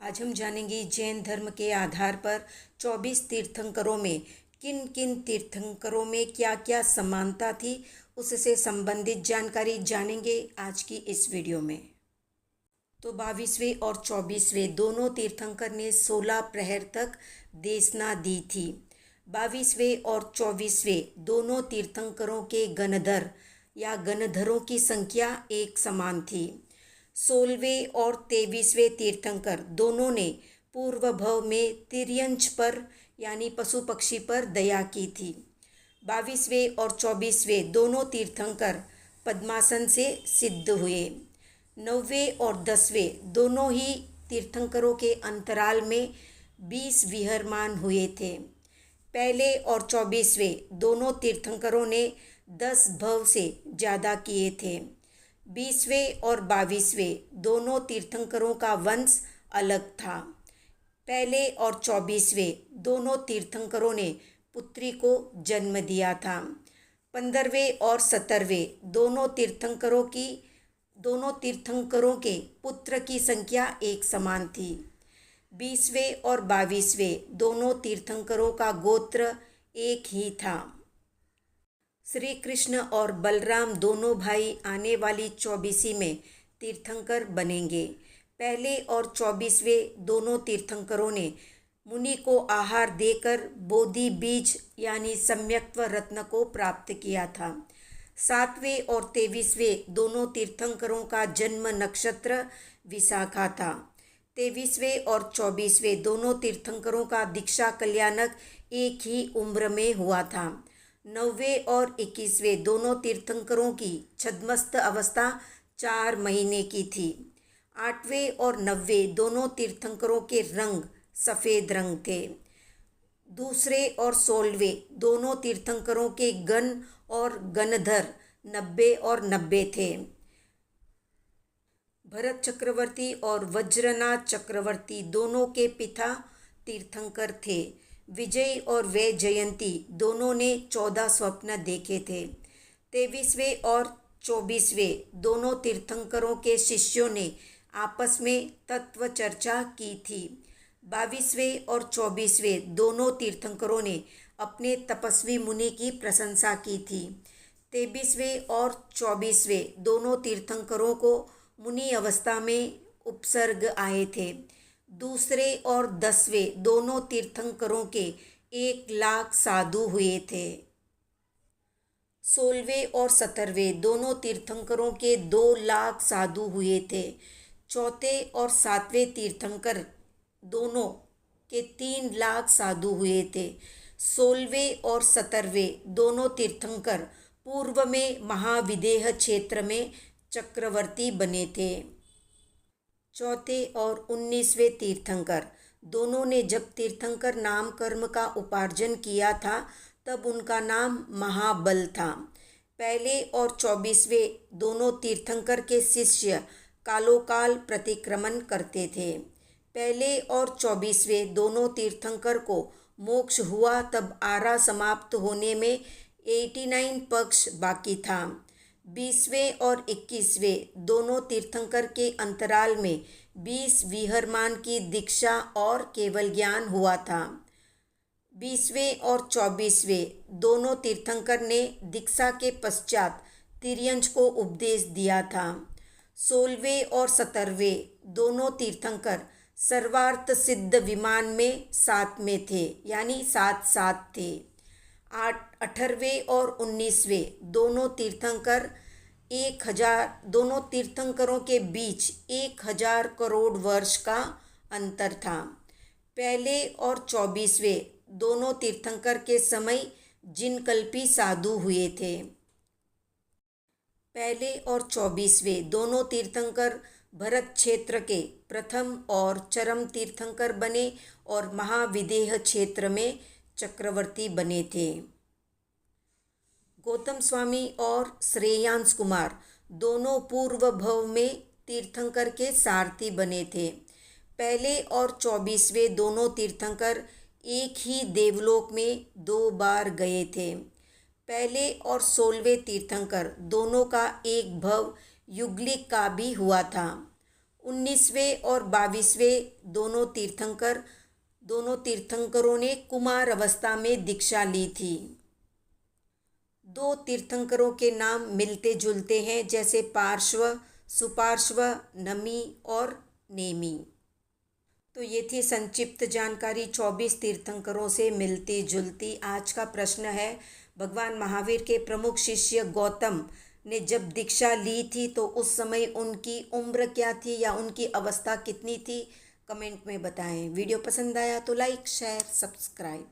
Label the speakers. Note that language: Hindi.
Speaker 1: आज हम जानेंगे जैन धर्म के आधार पर 24 तीर्थंकरों में किन किन तीर्थंकरों में क्या क्या समानता थी, उससे संबंधित जानकारी जानेंगे आज की इस वीडियो में। तो 22वें और 24वें दोनों तीर्थंकर ने 16 प्रहर तक देशना दी थी। 22वें और 24वें दोनों तीर्थंकरों के गणधर या गणधरों की संख्या एक समान थी। 16वें और 23वें तीर्थंकर दोनों ने पूर्व भव में तिर्यंच पर यानी पशु पक्षी पर दया की थी। 22वें और 24वें दोनों तीर्थंकर पद्मासन से सिद्ध हुए। 9वें और 10वें दोनों ही तीर्थंकरों के अंतराल में 20 विहरमान हुए थे। पहले और 24वें दोनों तीर्थंकरों ने 10 भव से ज़्यादा किए थे। 20वें और 22वें दोनों तीर्थंकरों का वंश अलग था। पहले और 24वें दोनों तीर्थंकरों ने पुत्री को जन्म दिया था। 15वें और 17वें दोनों तीर्थंकरों के पुत्र की संख्या एक समान थी। 20वें और 22वें दोनों तीर्थंकरों का गोत्र एक ही था। श्री कृष्ण और बलराम दोनों भाई आने वाली 24वीं में तीर्थंकर बनेंगे। पहले और 24वें दोनों तीर्थंकरों ने मुनि को आहार देकर बोधि बीज यानी सम्यक्त्व रत्न को प्राप्त किया था। 7वें और 23वें दोनों तीर्थंकरों का जन्म नक्षत्र विशाखा था। 23वें और 24वें दोनों तीर्थंकरों का दीक्षा कल्याणक एक ही उम्र में हुआ था। 9वें और 21वें दोनों तीर्थंकरों की छद्मस्त अवस्था 4 महीने की थी। 8वें और 9वें दोनों तीर्थंकरों के रंग सफ़ेद रंग थे। दूसरे और 16वें दोनों तीर्थंकरों के गण और गणधर 90 और 90 थे। भरत चक्रवर्ती और वज्रनाथ चक्रवर्ती दोनों के पिता तीर्थंकर थे। विजय और वैजयंती दोनों ने 14 स्वप्न देखे थे। 23वें और 24वें दोनों तीर्थंकरों के शिष्यों ने आपस में तत्व चर्चा की थी। 22वें और 24वें दोनों तीर्थंकरों ने अपने तपस्वी मुनि की प्रशंसा की थी। 23वें और 24वें दोनों तीर्थंकरों को मुनि अवस्था में उपसर्ग आए थे। दूसरे और 10वें दोनों तीर्थंकरों के 1 लाख साधु हुए थे। 16वें और 17वें दोनों तीर्थंकरों के 2 लाख साधु हुए थे। चौथे और 7वें तीर्थंकर दोनों के 3 लाख साधु हुए थे। 16वें और 17वें दोनों तीर्थंकर पूर्व में महाविदेह क्षेत्र में चक्रवर्ती बने थे। चौथे और 19वें तीर्थंकर दोनों ने जब तीर्थंकर नाम कर्म का उपार्जन किया था तब उनका नाम महाबल था। पहले और 24वें दोनों तीर्थंकर के शिष्य कालोकाल प्रतिक्रमण करते थे। पहले और 24वें दोनों तीर्थंकर को मोक्ष हुआ तब आरा समाप्त होने में 89 पक्ष बाकी था। 20वें और 21वें दोनों तीर्थंकर के अंतराल में 20 विहरमान की दीक्षा और केवल ज्ञान हुआ था। 20वें और 24वें दोनों तीर्थंकर ने दीक्षा के पश्चात तिर्यंच को उपदेश दिया था। 16वें और 17वें दोनों तीर्थंकर सर्वार्थ सिद्ध विमान में 7 में थे यानी 7 थे। 18वें और 19वें दोनों तीर्थंकर 1000 दोनों तीर्थंकरों के बीच 1000 करोड़ वर्ष का अंतर था। पहले और 24वें दोनों तीर्थंकर के समय जिनकल्पी साधु हुए थे। पहले और 24वें दोनों तीर्थंकर भरत क्षेत्र के प्रथम और चरम तीर्थंकर बने और महाविदेह क्षेत्र में चक्रवर्ती बने थे। गौतम स्वामी और श्रेयांश कुमार दोनों पूर्व भव में तीर्थंकर के सारथी बने थे। पहले और 24वें दोनों तीर्थंकर एक ही देवलोक में 2 बार गए थे। पहले और 16वें तीर्थंकर दोनों का एक भव युगलिक का भी हुआ था। 19वें और 22वें दोनों तीर्थंकरों ने कुमार अवस्था में दीक्षा ली थी। दो तीर्थंकरों के नाम मिलते जुलते हैं, जैसे पार्श्व, सुपार्श्व, नमी और नेमी। तो ये थी संक्षिप्त जानकारी 24 तीर्थंकरों से मिलती जुलती। आज का प्रश्न है, भगवान महावीर के प्रमुख शिष्य गौतम ने जब दीक्षा ली थी तो उस समय उनकी उम्र क्या थी या उनकी अवस्था कितनी थी? कमेंट में बताएं। वीडियो पसंद आया तो लाइक, शेयर, सब्सक्राइब।